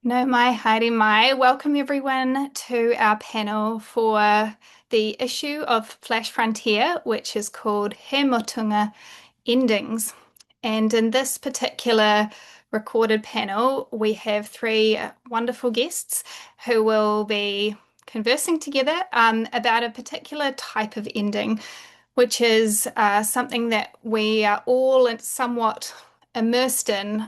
No mai, haere mai. Welcome everyone to our panel for the issue of Flash Frontier, which is called He Mutunga Endings. And in this particular recorded panel, we have three wonderful guests who will be conversing together about a particular type of ending, which is something that we are all somewhat immersed in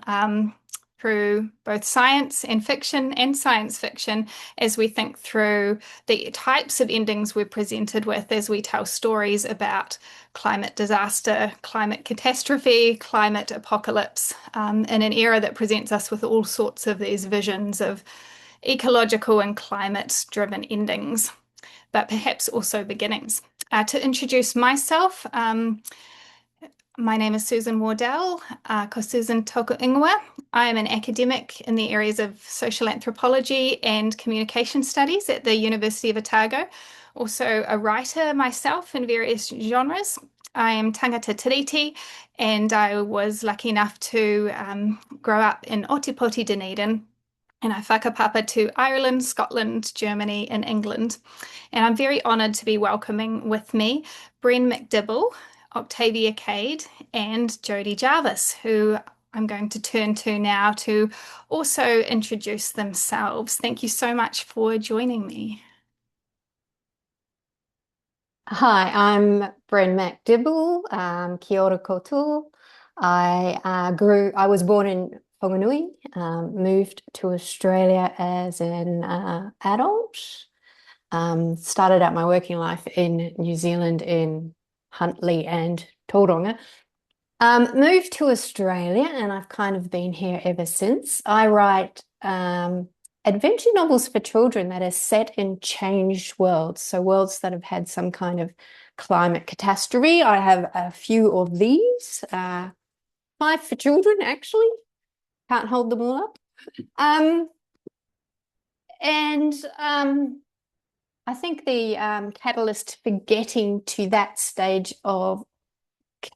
through both science and science fiction as we think through the types of endings we're presented with as we tell stories about climate disaster, climate catastrophe, climate apocalypse, in an era that presents us with all sorts of these visions of ecological and climate-driven endings, but perhaps also beginnings. To introduce myself, my name is Susan Wardell, ko Susan Toku Ingoa. I am an academic in the areas of social anthropology and communication studies at the University of Otago. Also a writer myself in various genres. I am tangata tiriti, and I was lucky enough to grow up in Ōtepoti, Dunedin, and I whakapapa to Ireland, Scotland, Germany, and England. And I'm very honoured to be welcoming with me Bren MacDibble, Octavia Cade, and Jodie Jarvis, who I'm going to turn to now to also introduce themselves. Thank you so much for joining me. Hi, I'm Bren MacDibble, kia ora koutou. I was born in Whanganui, moved to Australia as an adult, started out my working life in New Zealand in Huntly and Tauranga. Moved to Australia and I've kind of been here ever since. I write adventure novels for children that are set in changed worlds, so worlds that have had some kind of climate catastrophe. I have a few of these, five for children actually. Can't hold them all up. Um, and I think the catalyst for getting to that stage of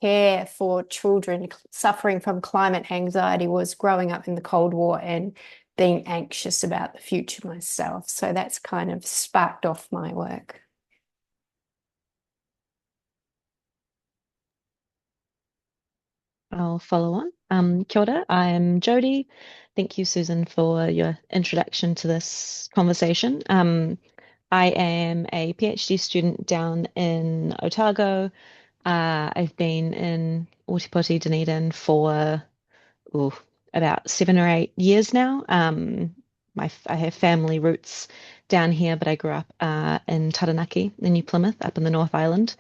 care for children suffering from climate anxiety was growing up in the Cold War and being anxious about the future myself. So that's kind of sparked off my work. I'll follow on. Kia ora, I'm Jodie. Thank you, Susan, for your introduction to this conversation. I am a PhD student down in Otago. I've been in Ōtepoti, Dunedin for ooh, about 7 or 8 years now. I have family roots down here, but I grew up in Taranaki, in New Plymouth, up in the North Island.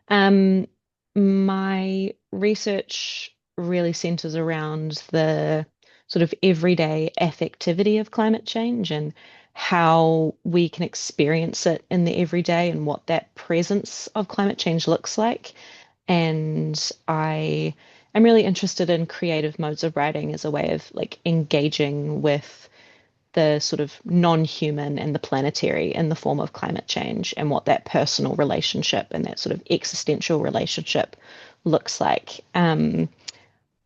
Um, my research really centers around the sort of everyday affectivity of climate change and how we can experience it in the everyday and what that presence of climate change looks like. And I am really interested in creative modes of writing as a way of like engaging with the sort of non-human and the planetary in the form of climate change and what that personal relationship and that sort of existential relationship looks like.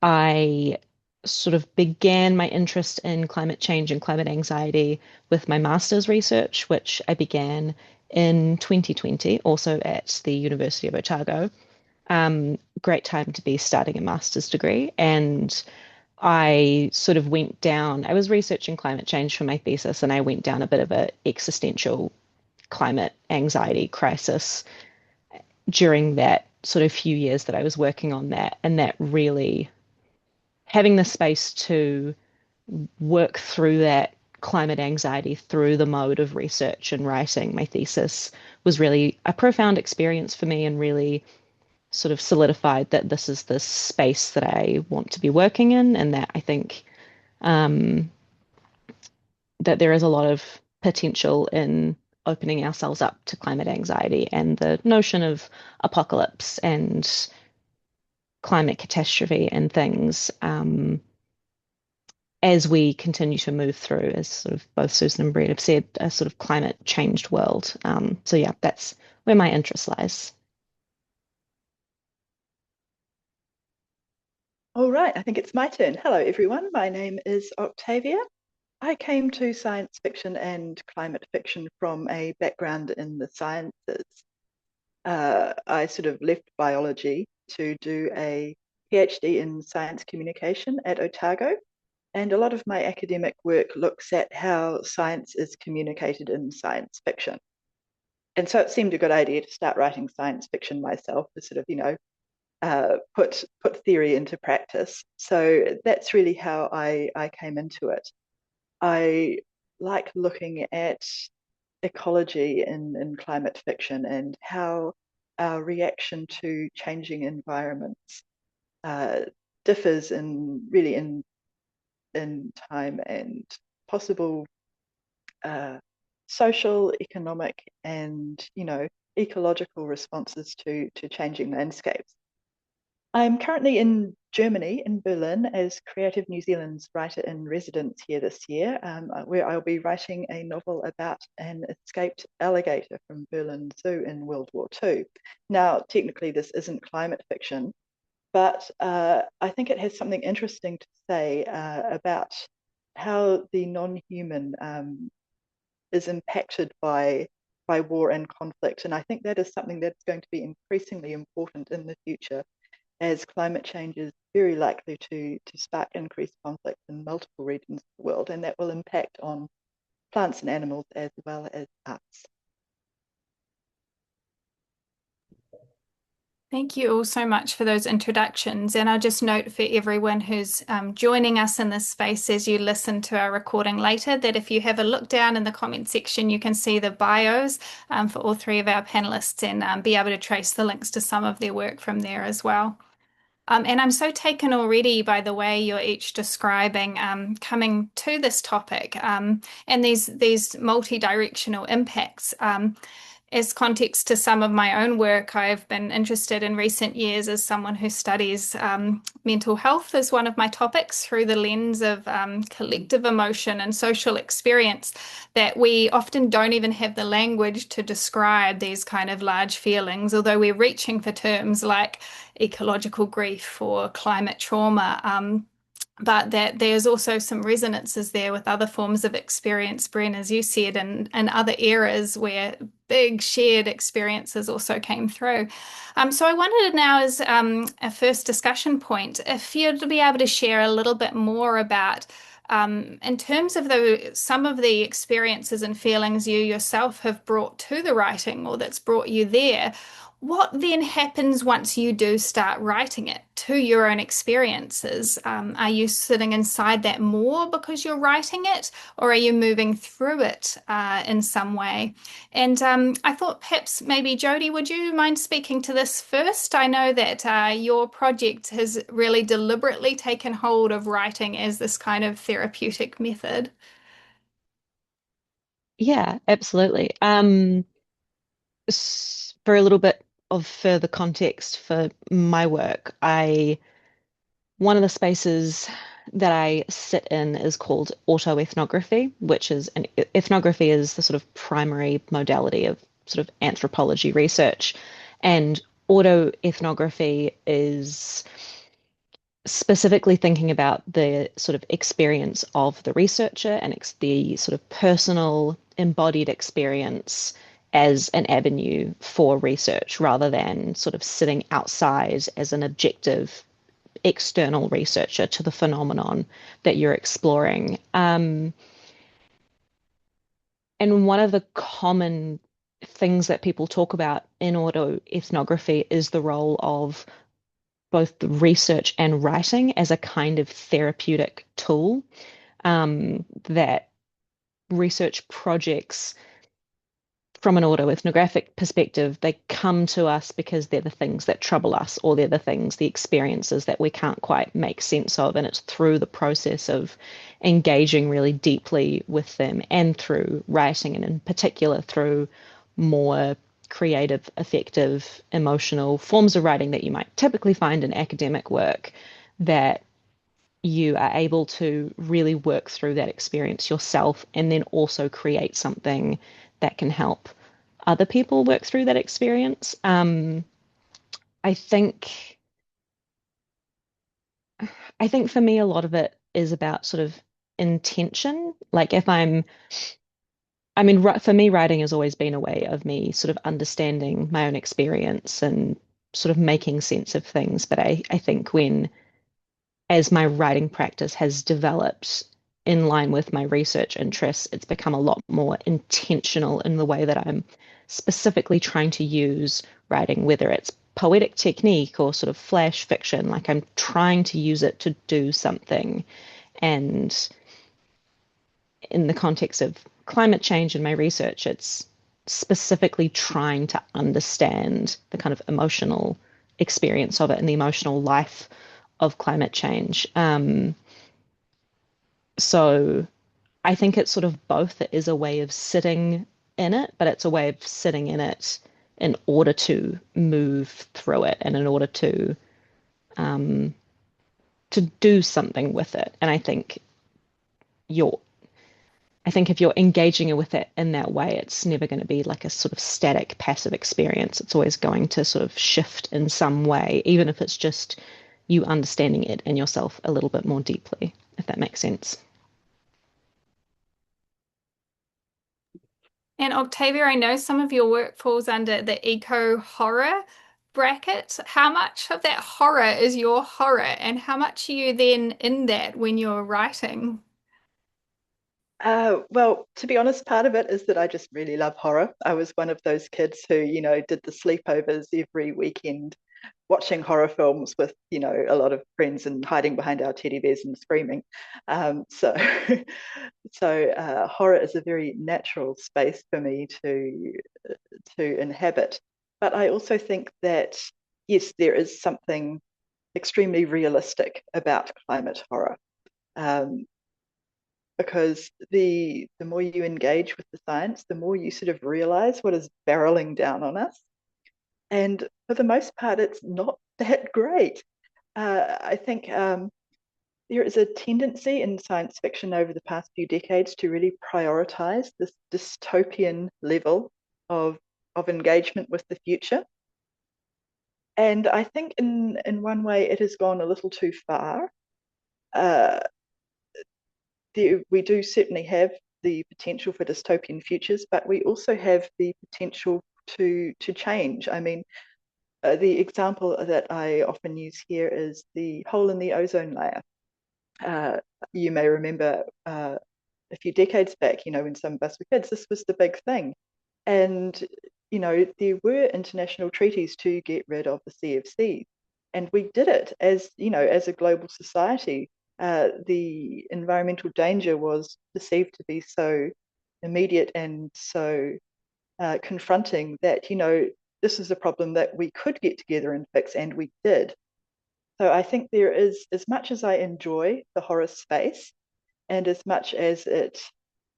I sort of began my interest in climate change and climate anxiety with my master's research, which I began in 2020, also at the University of Otago. Great time to be starting a master's degree. And I sort of went down, I was researching climate change for my thesis, and I went down a bit of a existential climate anxiety crisis during that sort of few years that I was working on that. And that really having the space to work through that climate anxiety through the mode of research and writing my thesis was really a profound experience for me and really sort of solidified that this is the space that I want to be working in, and that I think um, that there is a lot of potential in opening ourselves up to climate anxiety and the notion of apocalypse and climate catastrophe and things as we continue to move through, as sort of both Susan and Brett have said, a sort of climate changed world. So yeah, that's where my interest lies. All right, I think it's my turn. Hello, everyone. My name is Octavia. I came to science fiction and climate fiction from a background in the sciences. I sort of left biology to do a PhD in science communication at Otago. And a lot of my academic work looks at how science is communicated in science fiction. And so it seemed a good idea to start writing science fiction myself to sort of, put theory into practice. So that's really how I came into it. I like looking at ecology in climate fiction and how our reaction to changing environments uh, differs in time and possible social, economic, and ecological responses to changing landscapes. I'm currently in Germany, in Berlin, as Creative New Zealand's writer in residence here this year, where I'll be writing a novel about an escaped alligator from Berlin Zoo in World War II. Now, technically, this isn't climate fiction, but I think it has something interesting to say about how the non-human is impacted by war and conflict. And I think that is something that's going to be increasingly important in the future, as climate change is very likely to spark increased conflict in multiple regions of the world, and that will impact on plants and animals as well as us. Thank you all so much for those introductions. And I'll just note for everyone who's joining us in this space as you listen to our recording later, that if you have a look down in the comment section, you can see the bios for all three of our panelists and be able to trace the links to some of their work from there as well. And I'm so taken already by the way you're each describing coming to this topic and these multi-directional impacts. As context to some of my own work, I've been interested in recent years as someone who studies mental health as one of my topics through the lens of collective emotion and social experience, that we often don't even have the language to describe these kind of large feelings, although we're reaching for terms like ecological grief or climate trauma. But that there's also some resonances there with other forms of experience, Bren, as you said, and other eras where big shared experiences also came through. So I wondered now, as a first discussion point, if you'd be able to share a little bit more about, in terms of some of the experiences and feelings you yourself have brought to the writing or that's brought you there. What then happens once you do start writing it to your own experiences? Are you sitting inside that more because you're writing it, or are you moving through it in some way? And I thought perhaps maybe Jodie, would you mind speaking to this first? I know that your project has really deliberately taken hold of writing as this kind of therapeutic method. Yeah, absolutely. For a little bit of further context for my work, one of the spaces that I sit in is called autoethnography, which is ethnography is the sort of primary modality of sort of anthropology research, and autoethnography is specifically thinking about the sort of experience of the researcher and the sort of personal embodied experience as an avenue for research rather than sort of sitting outside as an objective external researcher to the phenomenon that you're exploring. And one of the common things that people talk about in autoethnography is the role of both the research and writing as a kind of therapeutic tool, that research projects from an autoethnographic perspective, they come to us because they're the things that trouble us, or they're the things, the experiences that we can't quite make sense of. And it's through the process of engaging really deeply with them and through writing, and in particular through more creative, effective, emotional forms of writing that you might typically find in academic work, that you are able to really work through that experience yourself and then also create something that can help other people work through that experience. I think I think for me, a lot of it is about sort of intention. Like if for me, writing has always been a way of me sort of understanding my own experience and sort of making sense of things. But I think as my writing practice has developed in line with my research interests, it's become a lot more intentional in the way that I'm specifically trying to use writing, whether it's poetic technique or sort of flash fiction. Like I'm trying to use it to do something. And in the context of climate change and my research, it's specifically trying to understand the kind of emotional experience of it and the emotional life of climate change. So I think it's sort of both. It is a way of sitting in it, but it's a way of sitting in it in order to move through it and in order um, to do something with it. And you're I think if you're engaging with it in that way, it's never going to be like a sort of static, passive experience. It's always going to sort of shift in some way, even if it's just you understanding it and yourself a little bit more deeply, if that makes sense. And Octavia, I know some of your work falls under the eco horror bracket. How much of that horror is your horror, and how much are you then in that when you're writing? Well, to be honest, part of it is that I just really love horror. I was one of those kids who, did the sleepovers every weekend, watching horror films with, a lot of friends and hiding behind our teddy bears and screaming. So, so horror is a very natural space for me to inhabit. But I also think that yes, there is something extremely realistic about climate horror. Um, because the more you engage with the science, the more you sort of realize what is barreling down on us. And for the most part, it's not that great. I think there is a tendency in science fiction over the past few decades to really prioritize this dystopian level of engagement with the future. And I think in one way it has gone a little too far. Uh, we do certainly have the potential for dystopian futures, but we also have the potential to change. I mean, the example that I often use here is the hole in the ozone layer. Uh, you may remember a few decades back, when some of us were kids, this was the big thing. And, there were international treaties to get rid of the CFCs. And we did it as a global society. The environmental danger was perceived to be so immediate and so confronting that, this is a problem that we could get together and fix, and we did. So I think there is, as much as I enjoy the horror space, and as much as it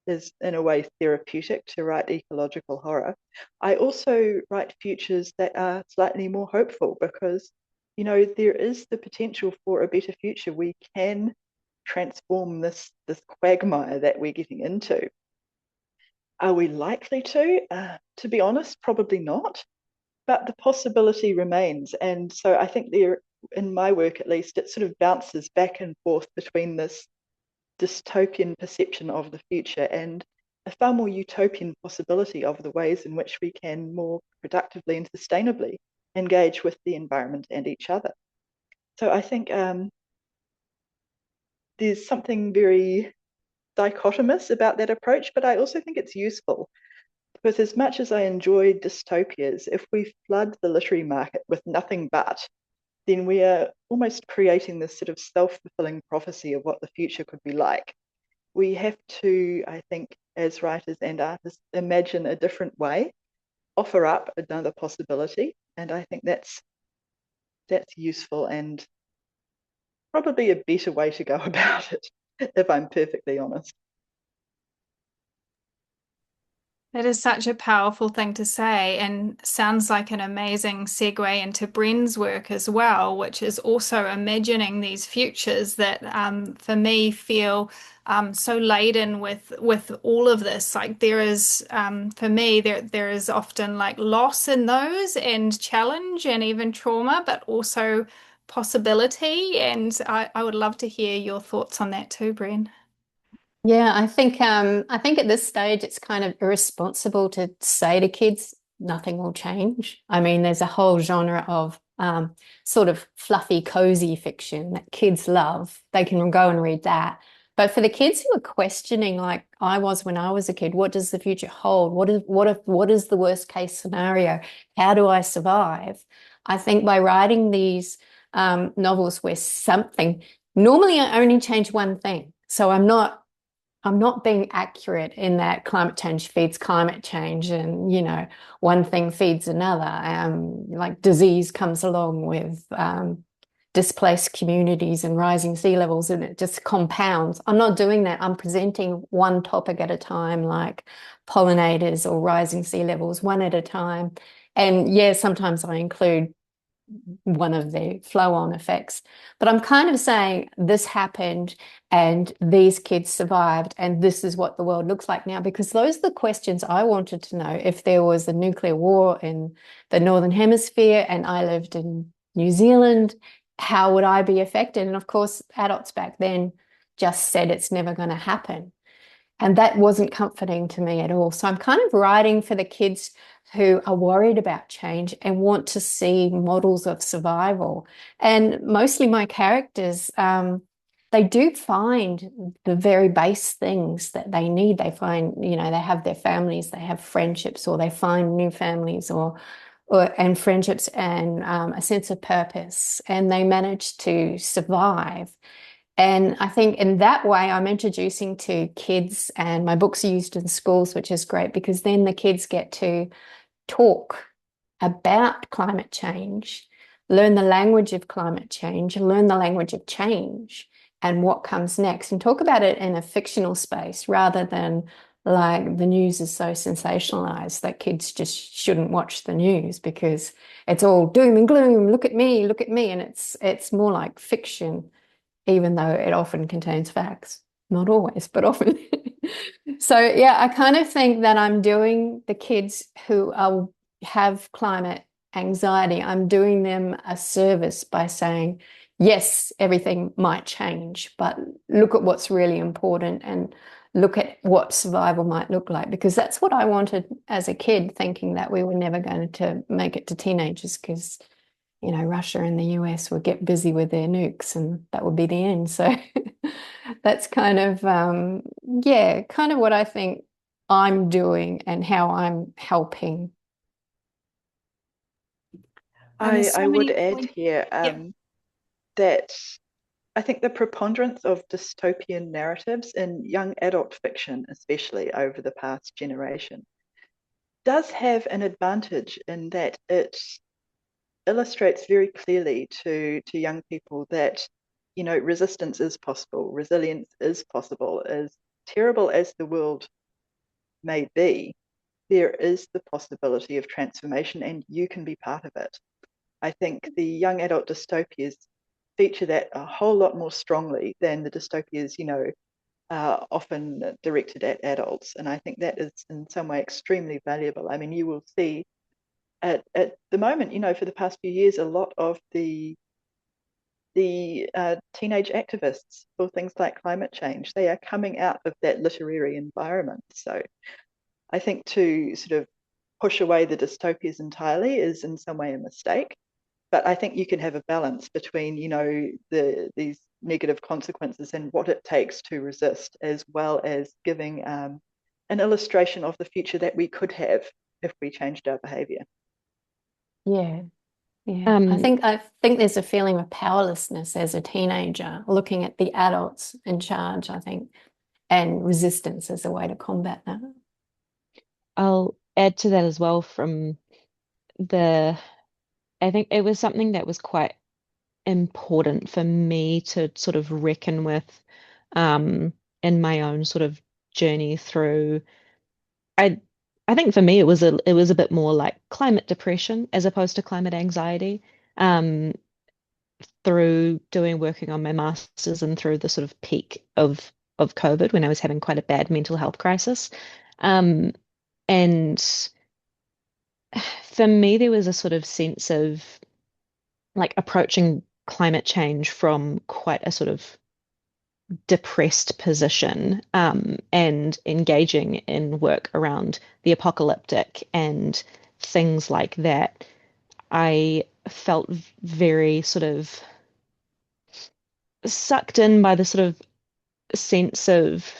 is in a way therapeutic to write ecological horror, I also write futures that are slightly more hopeful because, there is the potential for a better future. We can transform this quagmire that we're getting into. Are we likely to? To be honest, probably not. But the possibility remains. And so I think there, in my work at least, it sort of bounces back and forth between this dystopian perception of the future and a far more utopian possibility of the ways in which we can more productively and sustainably engage with the environment and each other. So I think there's something very dichotomous about that approach, but I also think it's useful because as much as I enjoy dystopias, if we flood the literary market with nothing but, then we are almost creating this sort of self-fulfilling prophecy of what the future could be like. We have to, I think, as writers and artists, imagine a different way, offer up another possibility, and I think that's useful and probably a better way to go about it, if I'm perfectly honest. That is such a powerful thing to say, and sounds like an amazing segue into Bren's work as well, which is also imagining these futures that, for me, feel so laden with all of this. Like there is, for me, there is often like loss in those, and challenge, and even trauma, but also possibility. And I would love to hear your thoughts on that too, Bren. Yeah, I think at this stage it's kind of irresponsible to say to kids nothing will change. I mean, there's a whole genre of sort of fluffy, cozy fiction that kids love. They can go and read that. But for the kids who are questioning, like I was when I was a kid, what does the future hold? What is the worst case scenario? How do I survive? I think by writing these novels where something, normally I only change one thing. So I'm not being accurate in that climate change feeds climate change, and one thing feeds another. Like disease comes along with displaced communities and rising sea levels, and it just compounds. I'm not doing that. I'm presenting one topic at a time, like pollinators or rising sea levels, one at a time. And yeah, sometimes I include one of the flow-on effects. But I'm kind of saying this happened and these kids survived and this is what the world looks like now, because those are the questions I wanted to know. If there was a nuclear war in the Northern Hemisphere and I lived in New Zealand, how would I be affected? And of course, adults back then just said it's never going to happen. And that wasn't comforting to me at all. So I'm kind of writing for the kids who are worried about change and want to see models of survival. And mostly my characters, they do find the very base things that they need. They find, they have their families, they have friendships, or they find new families and friendships and a sense of purpose, and they manage to survive. And I think in that way, I'm introducing to kids, and my books are used in schools, which is great because then the kids get to talk about climate change, learn the language of climate change, learn the language of change and what comes next, and talk about it in a fictional space rather than like the news is so sensationalized that kids just shouldn't watch the news because it's all doom and gloom. Look at me, look at me. And it's more like fiction, even though it often contains facts. Not always, but often. So yeah, I kind of think that I'm doing the kids who have climate anxiety, I'm doing them a service by saying, yes, everything might change, but look at what's really important and look at what survival might look like, because that's what I wanted as a kid, thinking that we were never going to make it to teenagers because Russia and the US would get busy with their nukes and that would be the end. So that's kind of, yeah, kind of what I think I'm doing and how I'm helping. And there's I so would many add points. here Yep. that I think the preponderance of dystopian narratives in young adult fiction, especially over the past generation, does have an advantage in that it illustrates very clearly to young people that resistance is possible, resilience is possible. As terrible as the world may be, there is the possibility of transformation and you can be part of it. I think the young adult dystopias feature that a whole lot more strongly than the dystopias, often directed at adults. And I think that is in some way extremely valuable. I mean, you will see at the moment, for the past few years, a lot of the teenage activists for things like climate change, they are coming out of that literary environment. So I think to sort of push away the dystopias entirely is in some way a mistake. But I think you can have a balance between, these negative consequences and what it takes to resist, as well as giving an illustration of the future that we could have if we changed our behavior. Yeah. Yeah. Um, I think there's a feeling of powerlessness as a teenager looking at the adults in charge, I think, and resistance as a way to combat that. I'll add to that as well from the, I think it was something that was quite important for me to sort of reckon with in my own sort of journey through. I I think for me it was a bit more like climate depression as opposed to climate anxiety. Um, through doing working on my master's and through the sort of peak of COVID when I was having quite a bad mental health crisis. Um, and for me, there was a sort of sense of like approaching climate change from quite a sort of depressed position, and engaging in work around the apocalyptic and things like that, I felt very sort of sucked in by the sort of sense of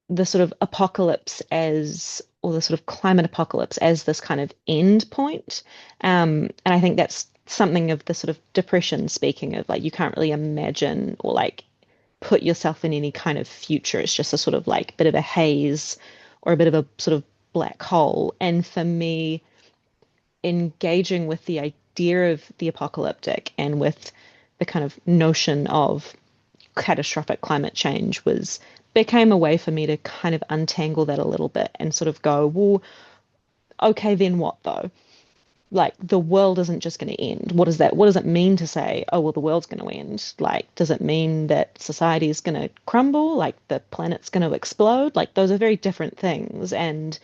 the sort of apocalypse as, or the sort of climate apocalypse as this kind of end point. And I think that's something of the sort of depression, speaking of, like, you can't really imagine or like put yourself in any kind of future. It's just a sort of like bit of a haze or a bit of a sort of black hole. And for me, engaging with the idea of the apocalyptic and with the kind of notion of catastrophic climate change was became a way for me to kind of untangle that a little bit and sort of go, well, okay, then what though? Like, the world isn't just going to end. What is that? What does it mean to say, oh, well, the world's going to end? Like, does it mean that society is going to crumble? Like, the planet's going to explode? Like, those are very different things. And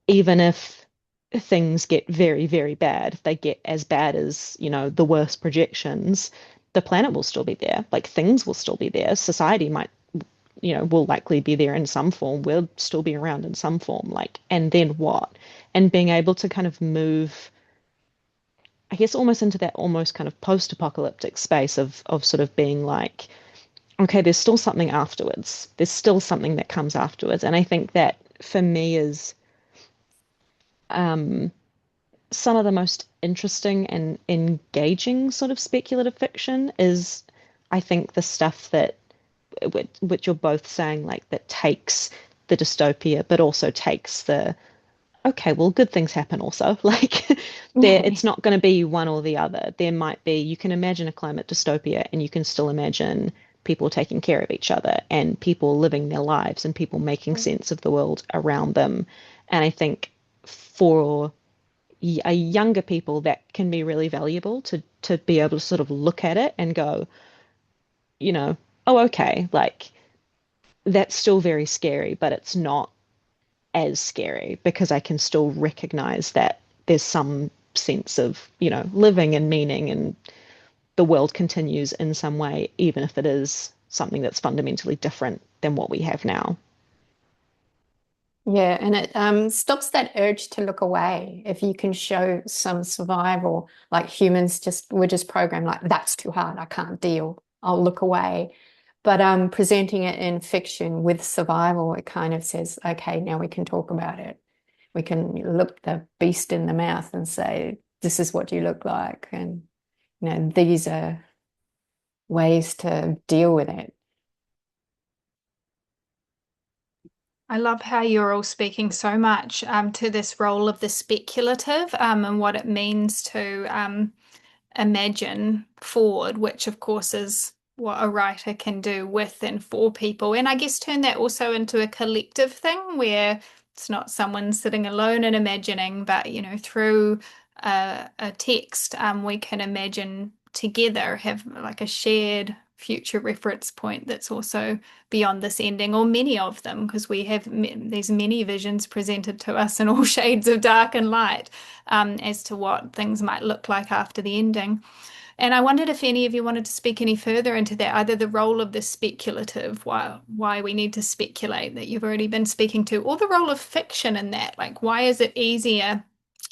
even if things get very, very bad, if they get as bad as, the worst projections, the planet will still be there. Like, things will still be there. Society might, will likely be there in some form. We'll still be around in some form. Like, and then what? And being able to kind of move, I guess, almost into that almost kind of post-apocalyptic space of sort of being like, okay, there's still something afterwards. There's still something that comes afterwards. And I think that for me is um, some of the most interesting and engaging sort of speculative fiction is, I think, the stuff that, which you're both saying, like, that takes the dystopia, but also takes the, okay, well, good things happen also. Like, it's not going to be one or the other. There might be, you can imagine a climate dystopia and you can still imagine people taking care of each other and people living their lives and people making sense of the world around them. And I think for a younger people, that can be really valuable to be able to sort of look at it and go, you know, oh, okay, like, that's still very scary, but it's not as scary because I can still recognize that there's some sense of, living and meaning, and the world continues in some way, even if it is something that's fundamentally different than what we have now. Yeah, and it stops that urge to look away. If you can show some survival, like humans we're just programmed like, that's too hard, I can't deal, I'll look away. But presenting it in fiction with survival, it kind of says, okay, now we can talk about it. We can look the beast in the mouth and say, this is what you look like. And, these are ways to deal with it. I love how you're all speaking so much to this role of the speculative and what it means to imagine forward, which of course is what a writer can do with and for people. And I guess turn that also into a collective thing where it's not someone sitting alone and imagining, but through a text, we can imagine together, have like a shared future reference point that's also beyond this ending, or many of them, because we have these many visions presented to us in all shades of dark and light as to what things might look like after the ending. And I wondered if any of you wanted to speak any further into that, either the role of the speculative, why we need to speculate, that you've already been speaking to, or the role of fiction in that. Like, why is it easier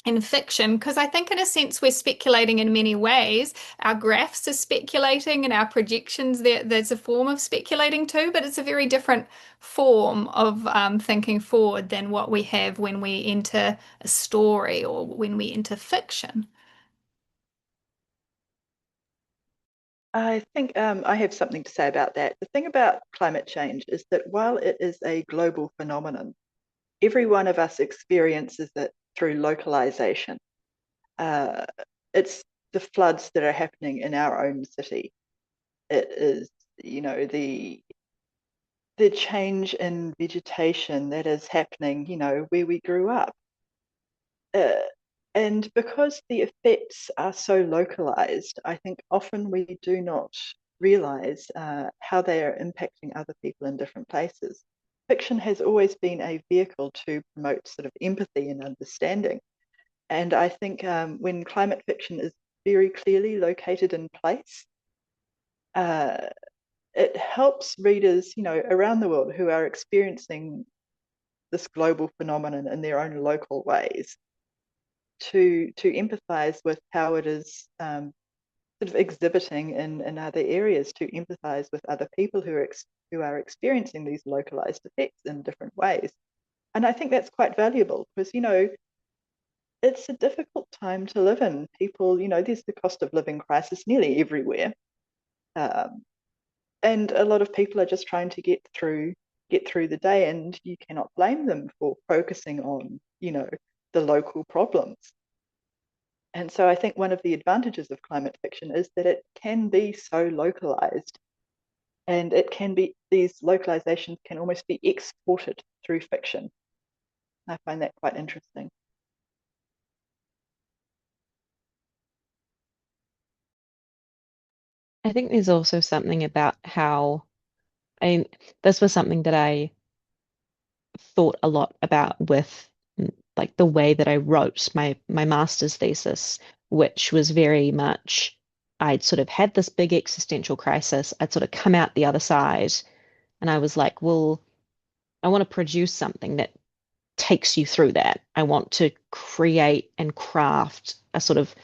in fiction? Because I think in a sense we're speculating in many ways. Our graphs are speculating and our projections, there's a form of speculating too, but it's a very different form of thinking forward than what we have when we enter a story or when we enter fiction. I think I have something to say about that. The thing about climate change is that while it is a global phenomenon, every one of us experiences it through localization. It's the floods that are happening in our own city. It is, the change in vegetation that is happening, where we grew up. And because the effects are so localized, I think often we do not realize how they are impacting other people in different places. Fiction has always been a vehicle to promote sort of empathy and understanding. And I think when climate fiction is very clearly located in place, it helps readers, around the world who are experiencing this global phenomenon in their own local ways to empathize with how it is sort of exhibiting in other areas, to empathize with other people who are experiencing these localized effects in different ways. And I think that's quite valuable because, it's a difficult time to live in. People, there's the cost of living crisis nearly everywhere. And a lot of people are just trying to get through the day, and you cannot blame them for focusing on, the local problems. And so I think one of the advantages of climate fiction is that it can be so localized, and these localizations can almost be exported through fiction. I find that quite interesting. I think there's also something about how, this was something that I thought a lot about with like the way that I wrote my master's thesis, which was very much I'd sort of had this big existential crisis. I'd sort of come out the other side, and I was like, well, I want to produce something that takes you through that. I want to create and craft a sort of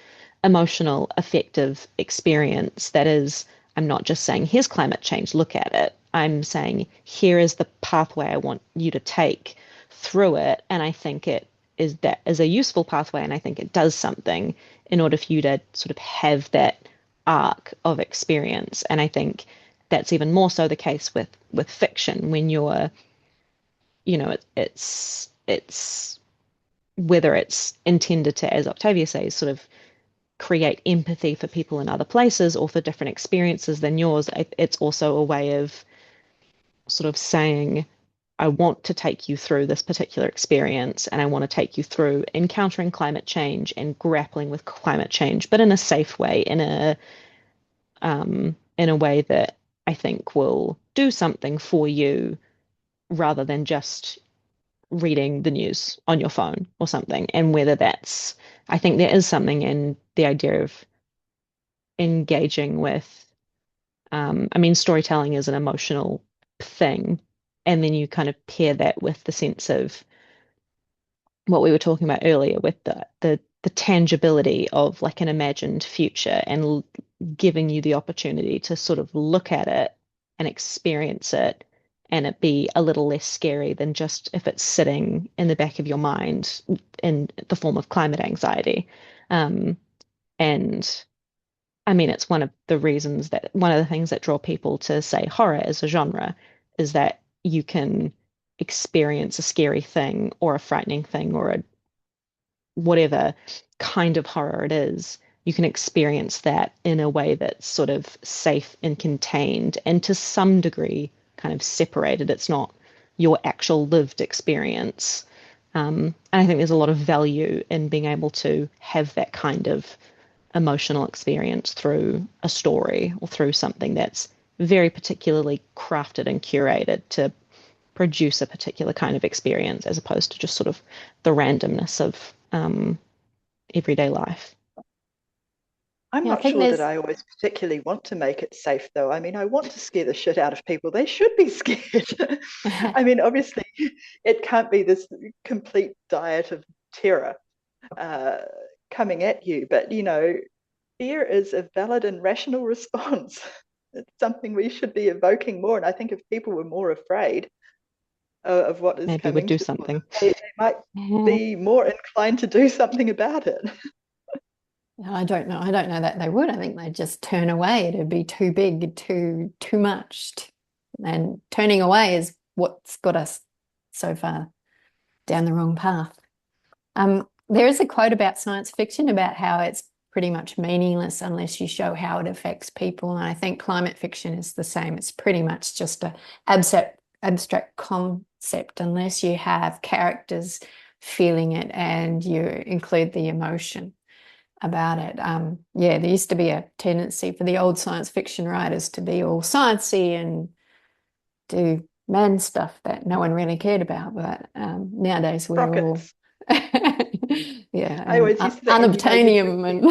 emotional, effective experience that is, I'm not just saying, here's climate change, look at it. I'm saying, here is the pathway I want you to take through it. And I think it is a useful pathway. And I think it does something in order for you to sort of have that arc of experience. And I think that's even more so the case with fiction when you're, it's whether it's intended to, as Octavia says, sort of create empathy for people in other places or for different experiences than yours. It's also a way of sort of saying, I want to take you through this particular experience, and I want to take you through encountering climate change and grappling with climate change, but in a safe way, in a way that I think will do something for you rather than just reading the news on your phone or something. And whether that's, I think there is something in the idea of engaging with, storytelling is an emotional thing. And then you kind of pair that with the sense of what we were talking about earlier with the tangibility of like an imagined future and giving you the opportunity to sort of look at it and experience it and it be a little less scary than just if it's sitting in the back of your mind in the form of climate anxiety. And it's one of the things that draw people to say horror as a genre is that you can experience a scary thing or a frightening thing or a whatever kind of horror it is, you can experience that in a way that's sort of safe and contained and to some degree kind of separated. It's not your actual lived experience. And I think there's a lot of value in being able to have that kind of emotional experience through a story or through something that's very particularly crafted and curated to produce a particular kind of experience as opposed to just sort of the randomness of everyday life. I'm Yeah, I not think sure that there's I always particularly want to make it safe, though. I want to scare the shit out of people. They should be scared. Obviously, it can't be this complete diet of terror coming at you, but, fear is a valid and rational response. It's something we should be evoking more. And I think if people were more afraid of what is Maybe we'd coming do to something. them, they might be more inclined to do something about it. I don't know. I don't know that they would. I think they'd just turn away. It'd be too big, too much. And turning away is what's got us so far down the wrong path. There is a quote about science fiction about how it's pretty much meaningless unless you show how it affects people. And I think climate fiction is the same. It's pretty much just an abstract concept unless you have characters feeling it and you include the emotion about it. There used to be a tendency for the old science fiction writers to be all sciencey and do man stuff that no one really cared about. But nowadays we're all Rockets. I always used to think unobtainium and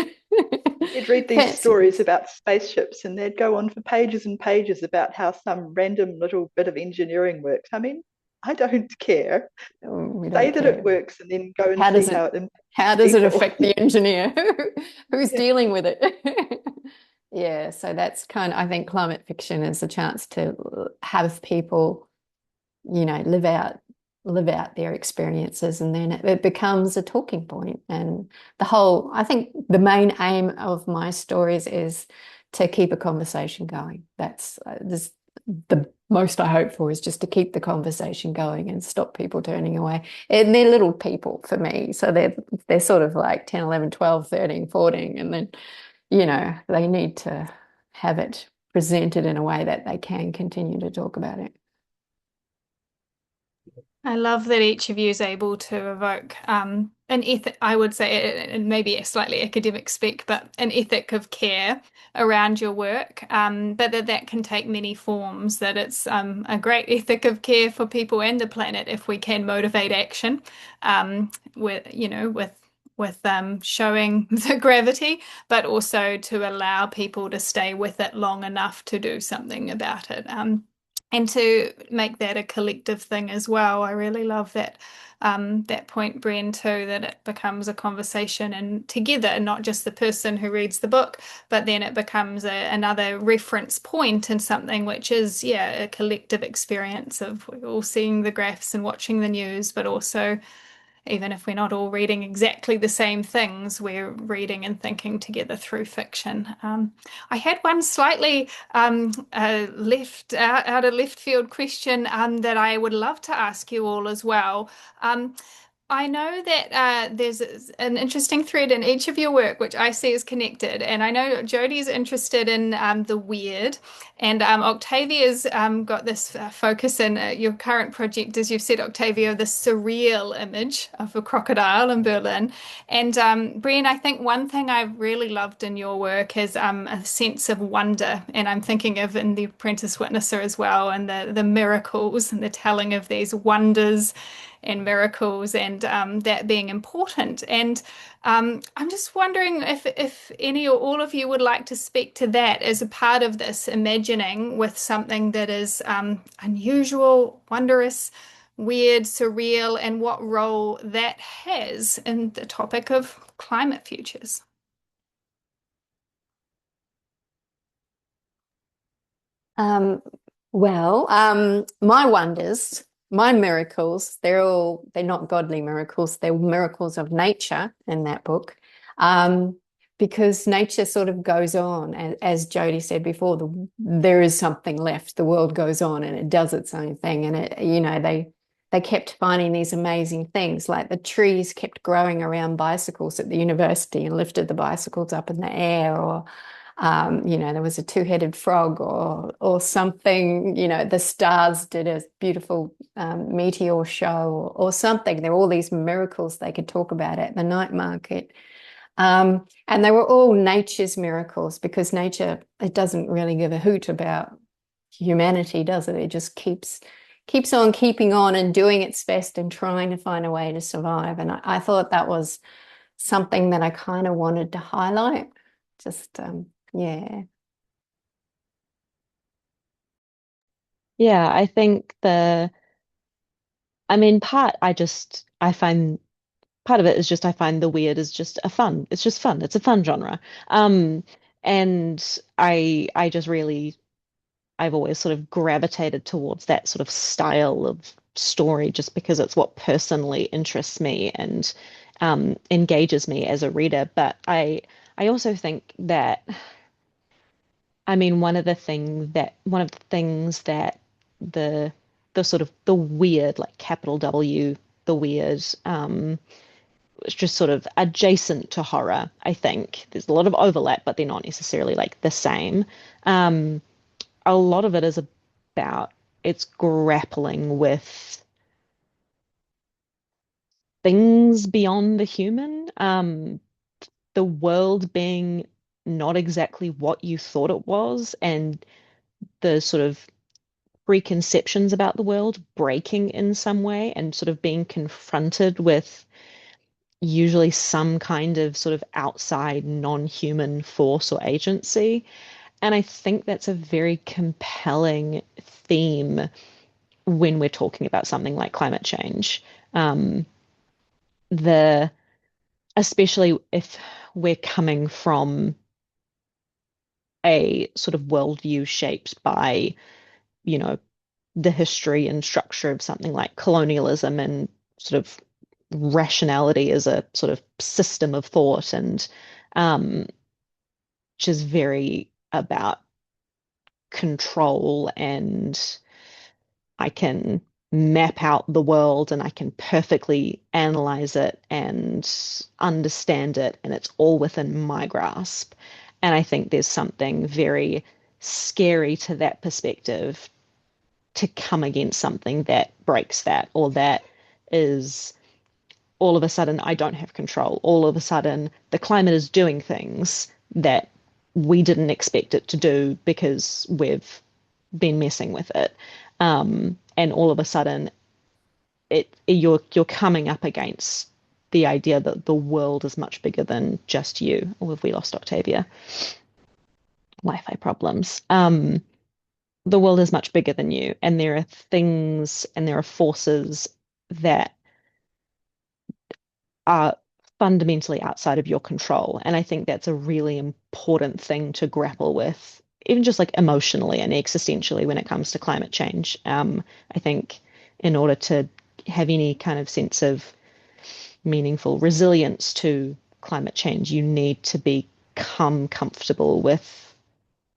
You'd read these Fancy stories ones. about spaceships and they'd go on for pages and pages about how some random little bit of engineering works. I mean, I don't care. Oh, we Say don't that it care. works and then go and How see does how it it impacts how does it people. affect the engineer? Who's Yeah. dealing with it? Yeah, so that's kind of, I think climate fiction is a chance to have people, live out their experiences, and then it becomes a talking point. And I think the main aim of my stories is to keep a conversation going. That's this the most I hope for, is just to keep the conversation going and stop people turning away. And they're little people for me. So they're sort of like 10, 11, 12, 13, 14, and then, they need to have it presented in a way that they can continue to talk about it. I love that each of you is able to evoke an ethic, I would say, and maybe a slightly academic speak, but an ethic of care around your work. But that can take many forms, that it's a great ethic of care for people and the planet if we can motivate action with showing the gravity, but also to allow people to stay with it long enough to do something about it. And to make that a collective thing as well. I really love that point, Bren, too, that it becomes a conversation and together, not just the person who reads the book, but then it becomes another reference point and something which is, yeah, a collective experience of all seeing the graphs and watching the news, but also even if we're not all reading exactly the same things, we're reading and thinking together through fiction. I had one slightly out of left field question that I would love to ask you all as well. I know that there's an interesting thread in each of your work, which I see is connected. And I know Jodie's interested in the weird, and Octavia's got this focus in your current project, as you've said, Octavia, the surreal image of a crocodile in Berlin. And Brian, I think one thing I've really loved in your work is a sense of wonder. And I'm thinking of in The Apprentice Witnesser as well, and the miracles and the telling of these wonders and miracles, and that being important. And I'm just wondering if any or all of you would like to speak to that as a part of this imagining with something that is unusual, wondrous, weird, surreal, and what role that has in the topic of climate futures. Um, my wonders, my miracles, they're not godly miracles, they're miracles of nature in that book. Because nature sort of goes on, and as Jodie said before, there is something left. The world goes on and it does its own thing. And they kept finding these amazing things, like the trees kept growing around bicycles at the university and lifted the bicycles up in the air, or there was a two-headed frog, or something. The stars did a beautiful meteor show, or something. There were all these miracles they could talk about at the night market. And they were all nature's miracles, because nature, it doesn't really give a hoot about humanity, does it? It just keeps on keeping on and doing its best and trying to find a way to survive. And I thought that was something that I kind of wanted to highlight. Just yeah. Yeah, I think I mean, I find part of it is just I find the weird is just it's just fun. It's a fun genre. Um, and I just really, I've always sort of gravitated towards that sort of style of story just because it's what personally interests me and engages me as a reader. But I also think that, I mean, one of the things that the the sort of the weird, like capital W, the weird, it's just sort of adjacent to horror, I think. There's a lot of overlap, but they're not necessarily like the same. Um, a lot of it is about it's grappling with things beyond the human, the world being not exactly what you thought it was, and the sort of preconceptions about the world breaking in some way and sort of being confronted with usually some kind of sort of outside non-human force or agency. And I think that's a very compelling theme when we're talking about something like climate change. Um, the especially if we're coming from a sort of worldview shaped by, you know, the history and structure of something like colonialism and sort of rationality as a sort of system of thought, and um, which is very about control, and I can map out the world and I can perfectly analyze it and understand it, and it's all within my grasp. And I think there's something very scary to that perspective, to come against something that breaks that, or that is all of a sudden I don't have control. All of a sudden the climate is doing things that we didn't expect it to do because we've been messing with it. And all of a sudden you're coming up against the idea that the world is much bigger than just you. Or have we lost Octavia? Wi-Fi problems. The world is much bigger than you, and there are things and there are forces that are fundamentally outside of your control. And I think that's a really important thing to grapple with, even just like emotionally and existentially when it comes to climate change. I think in order to have any kind of sense of meaningful resilience to climate change, you need to become comfortable with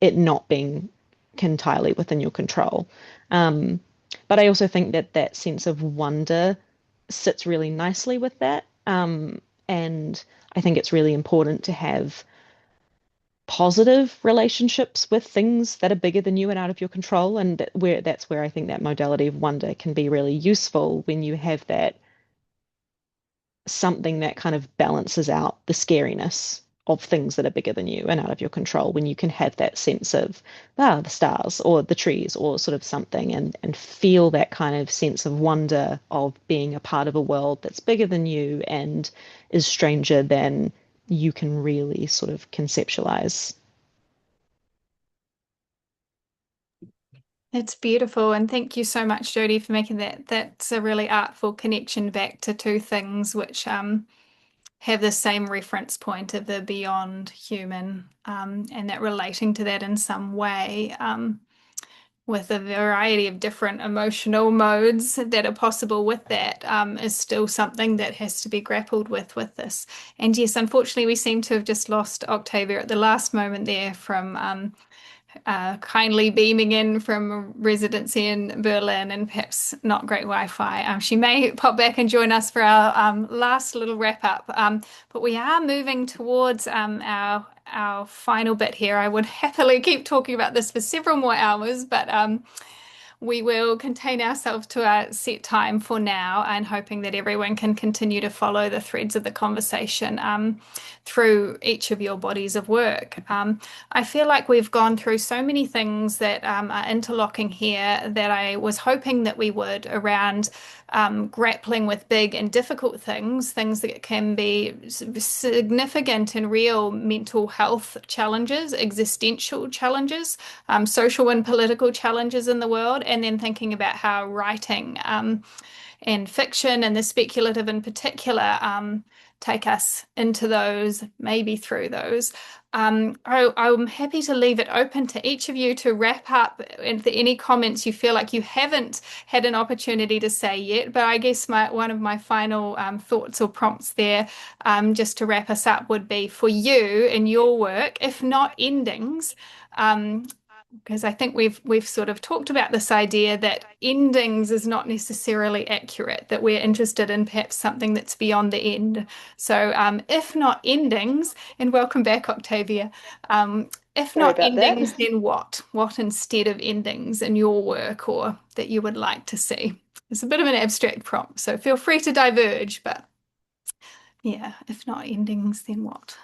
it not being entirely within your control. Um, but I also think that that sense of wonder sits really nicely with that. And I think it's really important to have positive relationships with things that are bigger than you and out of your control. And that's where I think that modality of wonder can be really useful, when you have that something that kind of balances out the scariness of things that are bigger than you and out of your control, when you can have that sense of the stars or the trees or sort of something, and feel that kind of sense of wonder of being a part of a world that's bigger than you and is stranger than you can really sort of conceptualize. It's beautiful, and thank you so much, Jodie, for making that. That's a really artful connection back to two things which have the same reference point of the beyond human, and that relating to that in some way, with a variety of different emotional modes that are possible with that, is still something that has to be grappled with this. And yes, unfortunately, we seem to have just lost Octavia at the last moment there from kindly beaming in from residency in Berlin and perhaps not great Wi-Fi. She may pop back and join us for our last little wrap up. But we are moving towards our final bit here. I would happily keep talking about this for several more hours, but we will contain ourselves to a set time for now, and hoping that everyone can continue to follow the threads of the conversation through each of your bodies of work. I feel like we've gone through so many things that are interlocking here, that I was hoping that we would, around grappling with big and difficult things that can be significant and real mental health challenges, existential challenges, social and political challenges in the world, and then thinking about how writing and fiction and the speculative in particular take us into those, maybe through those. I'm happy to leave it open to each of you to wrap up, and any comments you feel like you haven't had an opportunity to say yet. But I guess one of my final thoughts or prompts there, just to wrap us up, would be for you in your work, if not endings. Because I think we've sort of talked about this idea that endings is not necessarily accurate, that we're interested in perhaps something that's beyond the end. So if not endings, and welcome back, Octavia. If Sorry not about that. endings, then what? What instead of endings in your work, or that you would like to see? It's a bit of an abstract prompt, so feel free to diverge, but yeah, if not endings, then what?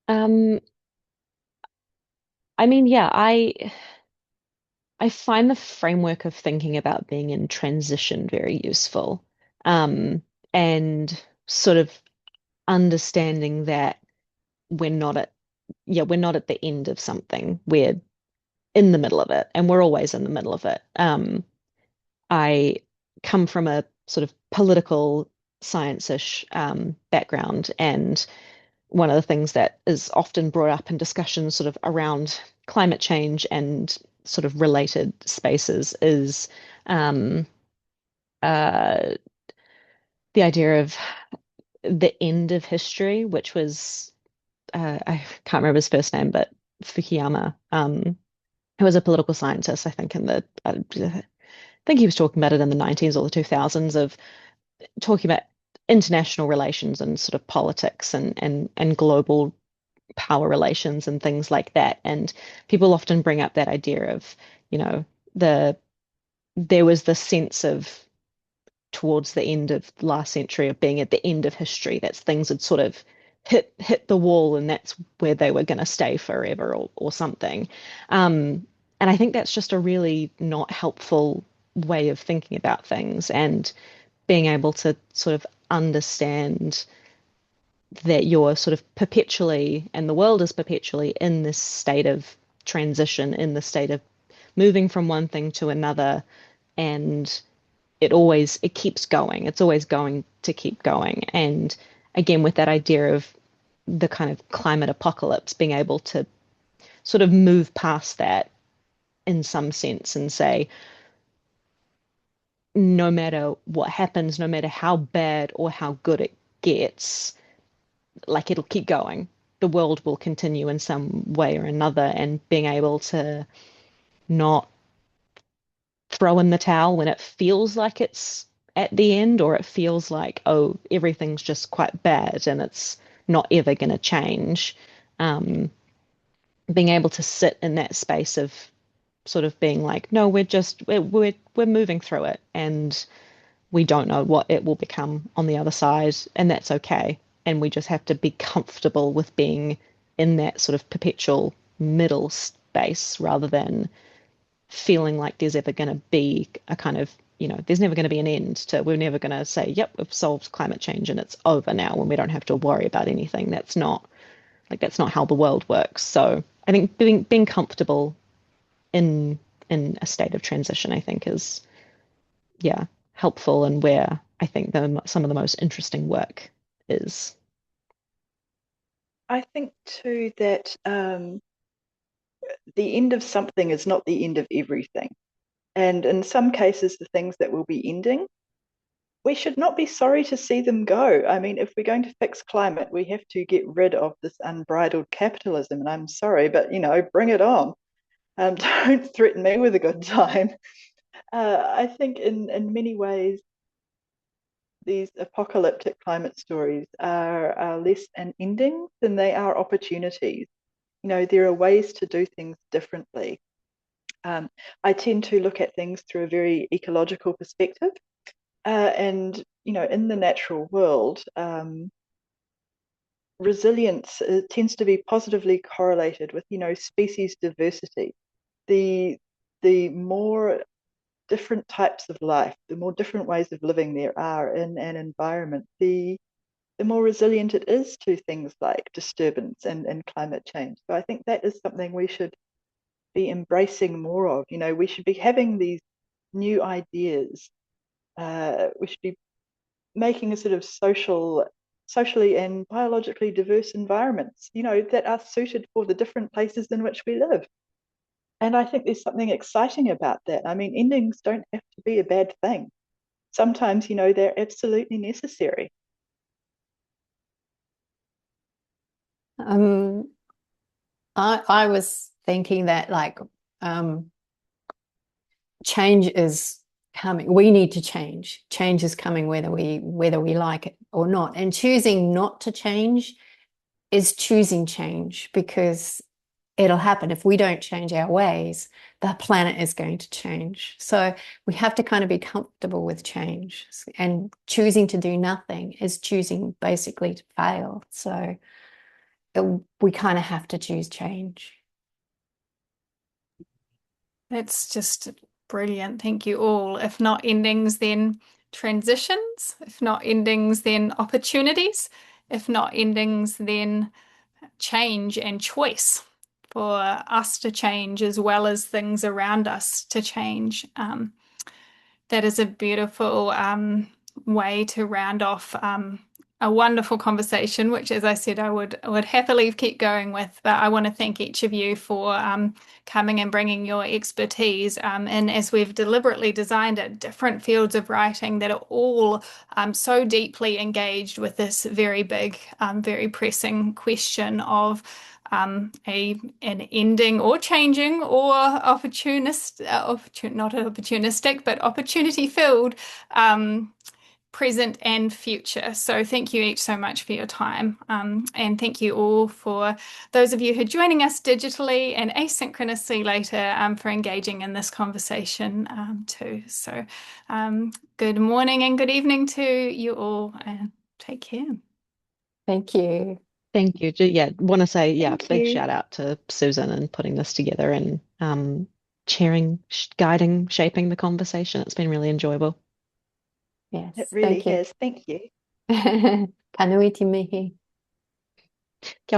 Um, I mean, yeah, I find the framework of thinking about being in transition very useful. Um, and sort of understanding that we're not at, yeah, we're not at the end of something. We're in the middle of it, and we're always in the middle of it. I come from a sort of political science-ish background, and one of the things that is often brought up in discussions sort of around climate change and sort of related spaces is um, uh, the idea of the end of history, which was I can't remember his first name, but Fukuyama, who was a political scientist, I think I think he was talking about it in the 90s or the 2000s of talking about international relations and sort of politics and global power relations and things like that. And people often bring up that idea of, you know, there was this sense of towards the end of last century of being at the end of history, that things had sort of hit the wall and that's where they were going to stay forever or something. And I think that's just a really not helpful way of thinking about things and being able to sort of understand that you're sort of perpetually, and the world is perpetually in this state of transition, in the state of moving from one thing to another, and it keeps going. It's always going to keep going. And again, with that idea of the kind of climate apocalypse, being able to sort of move past that in some sense and say, no matter what happens, no matter how bad or how good it gets, like it'll keep going. The world will continue in some way or another, and being able to not throw in the towel when it feels like it's at the end or it feels like, oh, everything's just quite bad and it's not ever going to change. Um, Being able to sit in that space of sort of being like, no, we're moving through it and we don't know what it will become on the other side, and that's okay. And we just have to be comfortable with being in that sort of perpetual middle space rather than feeling like there's ever going to be a kind of, there's never going to be an end to, we're never going to say, yep, we've solved climate change and it's over now and we don't have to worry about anything. That's not how the world works. So I think being comfortable in a state of transition, I think is, yeah, helpful and where I think some of the most interesting work is. I think too that the end of something is not the end of everything. And in some cases, the things that will be ending, we should not be sorry to see them go. I mean, if we're going to fix climate, we have to get rid of this unbridled capitalism. And I'm sorry, but bring it on. Don't threaten me with a good time. I think in many ways, these apocalyptic climate stories are less an ending than they are opportunities. There are ways to do things differently. I tend to look at things through a very ecological perspective. And, in the natural world, resilience tends to be positively correlated with, species diversity. The more different types of life, the more different ways of living there are in an environment, the more resilient it is to things like disturbance and climate change. So I think that is something we should be embracing more of. We should be having these new ideas. We should be making a sort of socially and biologically diverse environments, that are suited for the different places in which we live. And I think there's something exciting about that. I mean, endings don't have to be a bad thing. Sometimes, they're absolutely necessary. I was thinking that change is coming. We need to change. Change is coming whether we like it or not. And choosing not to change is choosing change, because it'll happen. If we don't change our ways, the planet is going to change. So we have to kind of be comfortable with change. And choosing to do nothing is choosing basically to fail. So we kind of have to choose change. That's just brilliant. Thank you all. If not endings, then transitions. If not endings, then opportunities. If not endings, then change and choice for us to change as well as things around us to change. That is a beautiful way to round off a wonderful conversation, which, as I said, I would happily keep going with. But I want to thank each of you for coming and bringing your expertise. And as we've deliberately designed it, different fields of writing that are all so deeply engaged with this very big, very pressing question of an ending or changing or not opportunistic, but opportunity filled present and future. So thank you each so much for your time. And thank you all for those of you who are joining us digitally and asynchronously later for engaging in this conversation too. So good morning and good evening to you all, and take care. Thank you. Thank you. Yeah, want to say, Thank big you. shout out to Susan and putting this together and chairing, guiding, shaping the conversation. It's been really enjoyable. Yes, It really thank you. has. Thank you. Ka nui te mihi. Kia